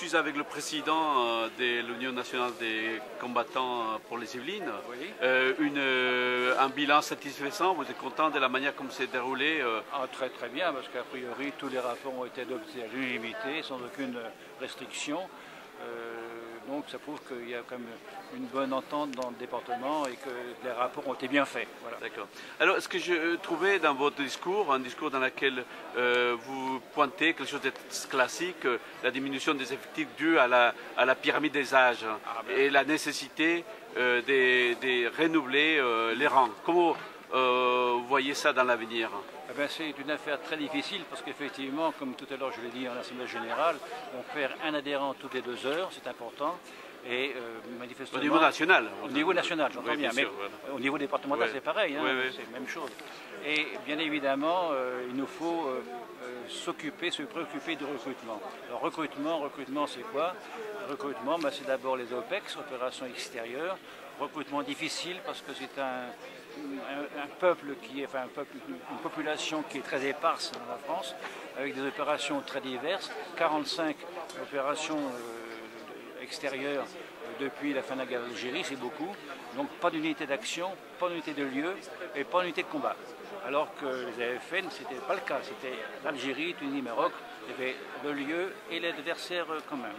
suis avec le président de l'Union nationale des combattants pour les Yvelines. Oui. Un bilan satisfaisant, vous êtes content de la manière comme c'est déroulé Très très bien, parce qu'a priori tous les rapports ont été adoptés à l'unanimité, sans aucune restriction. Donc ça prouve qu'il y a quand même une bonne entente dans le département et que les rapports ont été bien faits. Voilà. D'accord. Alors, ce que je trouvais dans votre discours, un discours dans lequel vous pointez quelque chose de classique, la diminution des effectifs due à la pyramide des âges et la nécessité de renouveler les rangs. Comment vous voyez ça dans l'avenir? C'est une affaire très difficile parce qu'effectivement, comme tout à l'heure je l'ai dit en Assemblée générale, on perd un adhérent toutes les 2 heures, c'est important. Et manifestement, au niveau national. Au niveau national, j'entends oui, bien, mais sûr, voilà. Au niveau départemental c'est pareil, hein, c'est la même chose. Et bien évidemment, il nous faut se préoccuper du recrutement. Alors recrutement c'est quoi? Recrutement, c'est d'abord les OPEX, opérations extérieures. Recrutement difficile parce que c'est un peuple une population qui est très éparse dans la France, avec des opérations très diverses, 45 opérations extérieures depuis la fin de la guerre d'Algérie, c'est beaucoup. Donc pas d'unité d'action, pas d'unité de lieu et pas d'unité de combat. Alors que les AFN, ce n'était pas le cas. C'était l'Algérie, Tunisie, Maroc, il y avait le lieu et l'adversaire commun.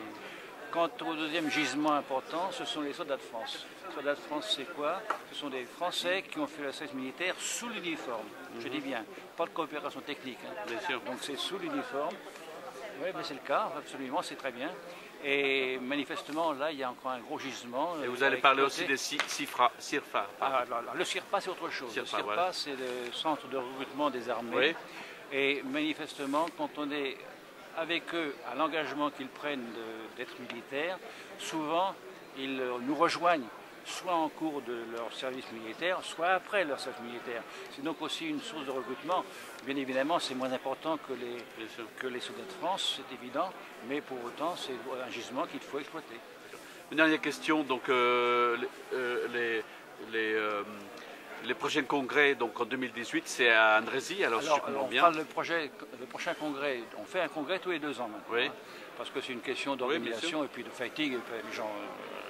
Quant au deuxième gisement important, ce sont les soldats de France. Les soldats de France, c'est quoi? Ce sont des Français qui ont fait le service militaire sous l'uniforme. Je dis bien, pas de coopération technique. Bien sûr. Donc c'est sous l'uniforme. Oui, mais c'est le cas, absolument, c'est très bien. Et manifestement, là, il y a encore un gros gisement. Et vous allez parler aussi des CIRFA. Le CIRFA, c'est autre chose. CIRFA, le CIRFA, voilà. c'est le centre de recrutement des armées. Oui. Et manifestement, quand on est avec eux à l'engagement qu'ils prennent d'être militaires, souvent, ils nous rejoignent, soit en cours de leur service militaire, soit après leur service militaire. C'est donc aussi une source de recrutement. Bien évidemment, c'est moins important que les soldats de France, c'est évident, mais pour autant, c'est un gisement qu'il faut exploiter. Une dernière question, donc les prochains congrès, donc en 2018, c'est à Andrézy, alors si je comprends bien. Le prochain congrès, on fait un congrès tous les 2 ans maintenant. Oui. Parce que c'est une question d'organisation et puis de fatigue, et puis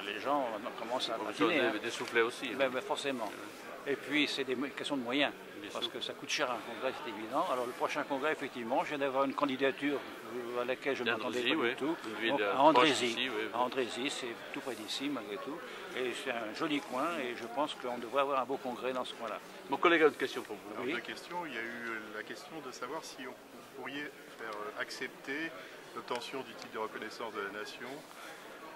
les gens commencent à patiner. Des soufflets aussi. Forcément. Et puis c'est des questions de moyens, parce que ça coûte cher un congrès, c'est évident. Alors le prochain congrès, effectivement, je viens d'avoir une candidature à laquelle je ne m'attendais pas du tout. Donc, à Andrézy, c'est tout près d'ici malgré tout. Et c'est un joli coin et je pense qu'on devrait avoir un beau congrès dans ce coin-là. Mon collègue a une question pour vous. Alors, deux questions. Il y a eu la question de savoir si vous pourriez faire accepter l'obtention du titre de reconnaissance de la nation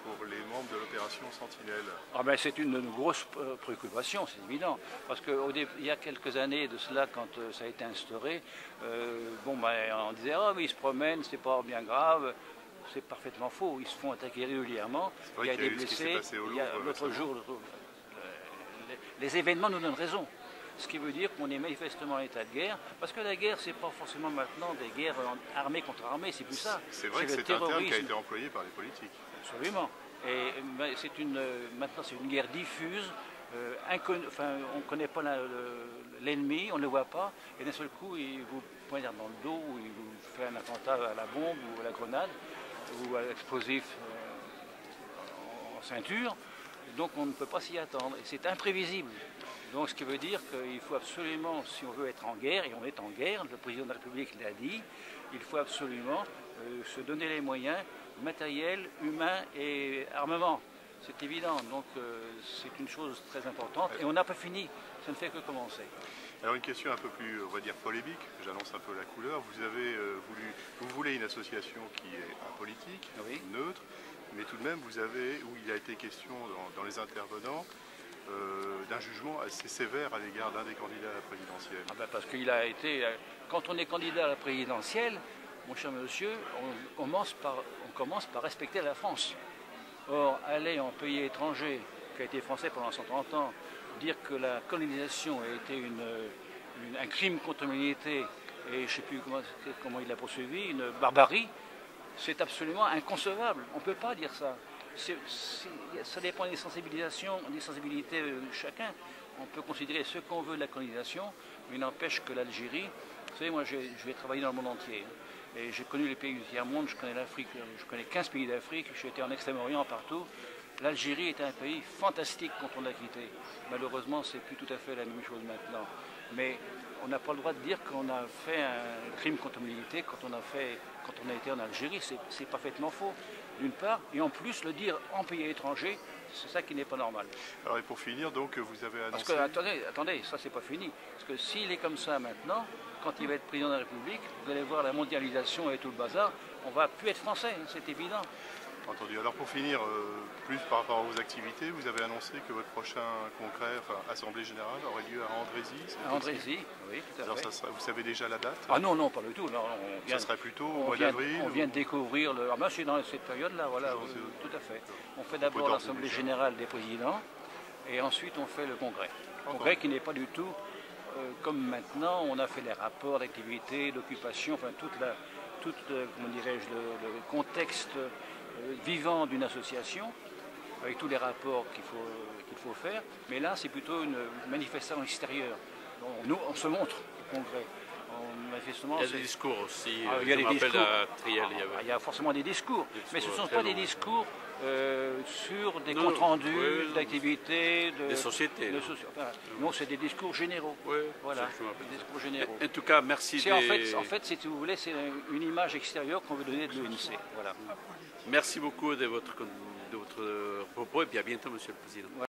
pour les membres de l'opération Sentinelle. C'est une grosse préoccupation, c'est évident. Parce qu'il y a quelques années de cela, quand ça a été instauré, on disait « mais ils se promènent, c'est pas bien grave ». C'est parfaitement faux. Ils se font attaquer régulièrement. Il y a des blessés. L'autre jour, les événements nous donnent raison. Ce qui veut dire qu'on est manifestement en état de guerre. Parce que la guerre, c'est pas forcément maintenant des guerres armées contre armées, c'est plus ça. C'est vrai que c'est un terme qui a été employé par les politiques. Absolument. Et maintenant, c'est une guerre diffuse. On ne connaît pas l'ennemi, on ne le voit pas. Et d'un seul coup, il vous poignarde dans le dos, ou il vous fait un attentat à la bombe ou à la grenade, ou à l'explosif en ceinture, donc on ne peut pas s'y attendre, et c'est imprévisible. Donc ce qui veut dire qu'il faut absolument, si on veut être en guerre, et on est en guerre, le président de la République l'a dit, il faut absolument se donner les moyens matériels, humains et armement. C'est évident, donc c'est une chose très importante, et on n'a pas fini, ça ne fait que commencer. Alors une question un peu plus, on va dire, polémique, j'annonce un peu la couleur. Vous voulez une association qui est apolitique, neutre, mais tout de même où il a été question dans les intervenants d'un jugement assez sévère à l'égard d'un des candidats à la présidentielle. Parce qu'il a été, quand on est candidat à la présidentielle, mon cher monsieur, on commence par respecter la France. Or, aller en pays étranger, qui a été français pendant 130 ans, dire que la colonisation a été un crime contre l'humanité, et je ne sais plus comment il l'a poursuivi, une barbarie, c'est absolument inconcevable. On ne peut pas dire ça. Ça dépend des sensibilisations, des sensibilités de chacun. On peut considérer ce qu'on veut de la colonisation, mais il n'empêche que l'Algérie, vous savez, moi je vais travailler dans le monde entier. Et j'ai connu les pays du tiers-monde, je connais l'Afrique, je connais 15 pays d'Afrique, j'ai été en Extrême-Orient partout. L'Algérie était un pays fantastique quand on l'a quitté. Malheureusement, c'est plus tout à fait la même chose maintenant. Mais on n'a pas le droit de dire qu'on a fait un crime contre l'humanité quand on a été en Algérie. C'est parfaitement faux, d'une part. Et en plus, le dire en pays étranger, c'est ça qui n'est pas normal. Alors et pour finir, donc, vous avez annoncé... Parce que, attendez, ça c'est pas fini. Parce que s'il est comme ça maintenant, quand il va être président de la République, vous allez voir la mondialisation et tout le bazar, on va plus être français, c'est évident. Entendu. Alors pour finir, plus par rapport à vos activités, vous avez annoncé que votre prochain congrès, enfin Assemblée Générale, aurait lieu à Andrézy. À Andrézy, oui, tout à fait. Alors vous savez déjà la date? Ah non, non, pas du tout. Non, ça serait plutôt au mois d'avril? On vient de découvrir le... Ah ben c'est dans cette période-là, voilà, tout à fait. On fait d'abord l'Assemblée Générale des présidents, et ensuite on fait le congrès. Le congrès qui n'est pas du tout comme maintenant, on a fait les rapports d'activité, d'occupation, enfin comment dirais-je, le contexte vivant d'une association, avec tous les rapports qu'il faut faire, mais là c'est plutôt une manifestation extérieure. Nous, on se montre au congrès. Il y a des discours aussi, il y a des discours. Il y a forcément des discours, mais ce ne sont pas des discours sur des comptes rendus d'activités, des sociétés. Non, c'est des discours généraux. Voilà, des discours généraux. En tout cas, merci. En fait, si vous voulez, c'est une image extérieure qu'on veut donner de l'ONC. Voilà. Merci beaucoup de votre propos et puis à bientôt, Monsieur le Président.